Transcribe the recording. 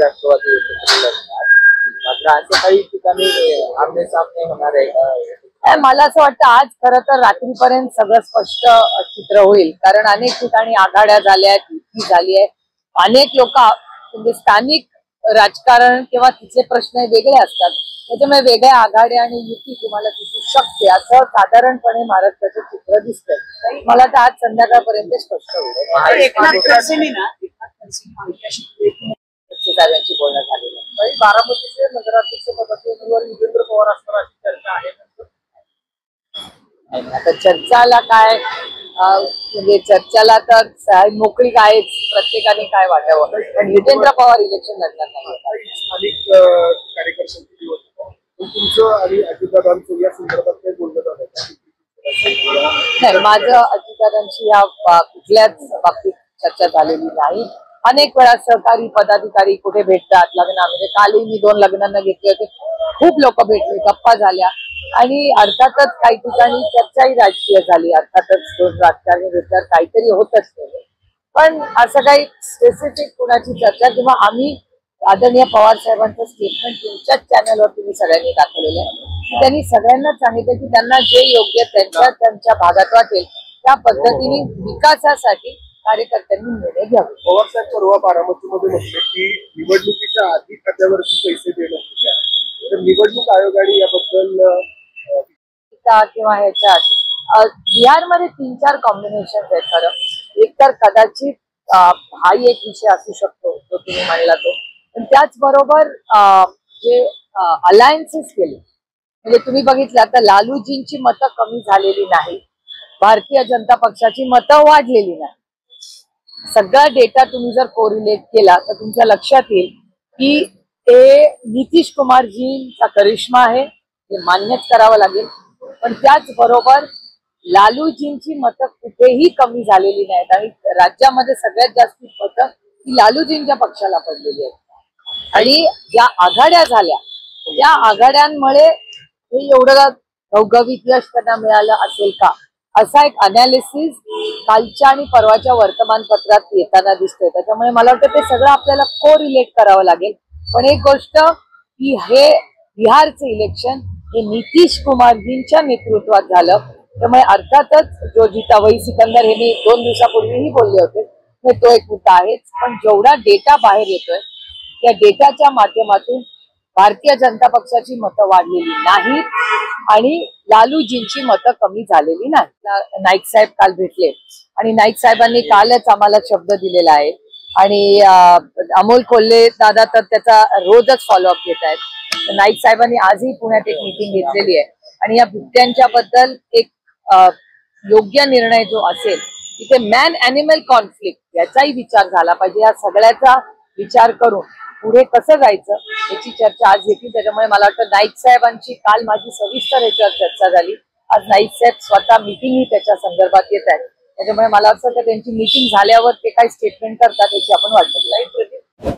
राष्ट्रवादी एकत्र लढणार, मात्र असं काही ठिकाणी आमने सामने होणार आहे का? मला असं वाटतं आज खरं तर रात्रीपर्यंत सगळं स्पष्ट चित्र होईल, कारण अनेक ठिकाणी आघाड्या झाल्या आहेत, युती झाली आहे. अनेक लोक म्हणजे स्थानिक राजकारण किंवा तिचे प्रश्न वेगळे असतात, त्याच्यामुळे वेगळ्या आघाड्या आणि युती तुम्हाला दिसू शकते असं साधारणपणे महाराष्ट्राचं चित्र दिसतंय. मला तर आज संध्याकाळपर्यंत स्पष्ट होईल. बोलणं झालेलं आहे. बारामतीचे नगराध्यक्ष पदाचे उमेदवार युगेंद्र पवार असणार अशी चर्चा आहे. आता चर्चाला काय म्हणजे चर्चाला तर मोकळी आहेच, प्रत्येकाने काय वाटावं, पण युगेंद्र पवार इलेक्शन लढणार नाही. स्थानिक कार्यकर्त्यांची तुमचं आणि अजितदादांचं या संदर्भात काही बोलणं झालं नाही, माझं अजितदादांशी या कुठल्याच बाबतीत चर्चा झालेली नाही. अनेक वेळा सहकारी पदाधिकारी कुठे भेटतात लग्नामध्ये, कालही मी 2 लग्नांना घेतले होते, खूप लोक भेटले, गप्पा झाल्या आणि अर्थातच काही ठिकाणी चर्चाही राजकीय झाली. अर्थातच 2 राजकारणी भेटल्यावर काहीतरी होतच नाही, पण असं काही स्पेसिफिक कुणाची चर्चा किंवा आम्ही आदरणीय पवार साहेबांचं स्टेटमेंट तुमच्याच चॅनलवर तुम्ही सगळ्यांनी दाखवलेलं आहे. त्यांनी सगळ्यांना सांगितलं की त्यांना जे योग्य त्यांच्या भागात वाटेल त्या पद्धतीने विकासासाठी कार्यकर्त्यांनी निर्णय घ्यावे. पवार साहेब परवा बारामतीमध्ये म्हटले की निवडणुकीच्या आधी खात्यावरती पैसे देणं तर निवडणूक आयोगाने याबद्दल किंवा ह्याच्यात बिहारमध्ये 3-4 कॉम्बिनेशन आहेत. खरं एक तर कदाचित हाही एक विषय असू शकतो जो तुम्ही म्हणला तो, पण त्याचबरोबर जे अलायन्सेस केले म्हणजे तुम्ही बघितलं आता लालूजींची मतं कमी झालेली नाही, भारतीय जनता पक्षाची मतं वाढलेली नाही. सगळा डेटा तुम्ही जर कोरिलेट केला तर तुमच्या लक्षात येईल की ते नितीश कुमारजींचा करिश्मा आहे, हे मान्यच करावं लागेल, पण त्याचबरोबर लालूजींची मतं कुठेही कमी झालेली नाहीत आणि राज्यामध्ये सगळ्यात जास्त मतं ही लालूजींच्या पक्षाला पडलेली आहेत. आणि ज्या आघाड्या झाल्या त्या आघाड्यांमुळे हे एवढं घवघवीत यश त्यांना मिळालं असेल का, असा एक अनालिसिस कालच्या आणि परवाच्या वर्तमानपत्रात येताना दिसतोय. त्याच्यामुळे मला वाटतं ते सगळं आपल्याला कोरिलेट करावं लागेल. पण एक गोष्ट की हे बिहारचं इलेक्शन हे नितीश कुमारजींच्या नेतृत्वात झालं, त्यामुळे अर्थातच जो जिता वही सिकंदर हे मी 2 दिवसापूर्वीही बोलले होते, तो एक मुद्दा आहेच. पण जेवढा डेटा बाहेर येतोय त्या डेटाच्या माध्यमातून भारतीय जनता पक्षाची मतं वाढलेली नाहीत आणि लालूजींची मतं कमी झालेली नाही. नाईक साहेब काल भेटले आणि नाईक साहेबांनी कालच आम्हाला शब्द दिलेला आहे आणि अमोल कोल्हे दादा तर त्याचा रोजच फॉलोअप घेत आहेत. नाईक साहेबांनी आजही पुण्यात एक मीटिंग घेतलेली आहे आणि या बिबट्यांच्या बद्दल एक योग्य निर्णय जो असेल तिथे मॅन ॲनिमल कॉन्फ्लिक्ट याचाही विचार झाला पाहिजे. या सगळ्याचा विचार करून पुढे कसं जायचं याची चर्चा आज घेतली. त्याच्यामुळे मला वाटतं नाईक साहेबांची काल माझी सविस्तर याच्यावर चर्चा झाली. आज नाईक साहेब स्वतः मीटिंगही त्याच्या संदर्भात येत आहेत. त्याच्यामुळे मला असं वाटतं त्यांची मीटिंग झाल्यावर ते काय स्टेटमेंट करतात याची आपण वाट बघू.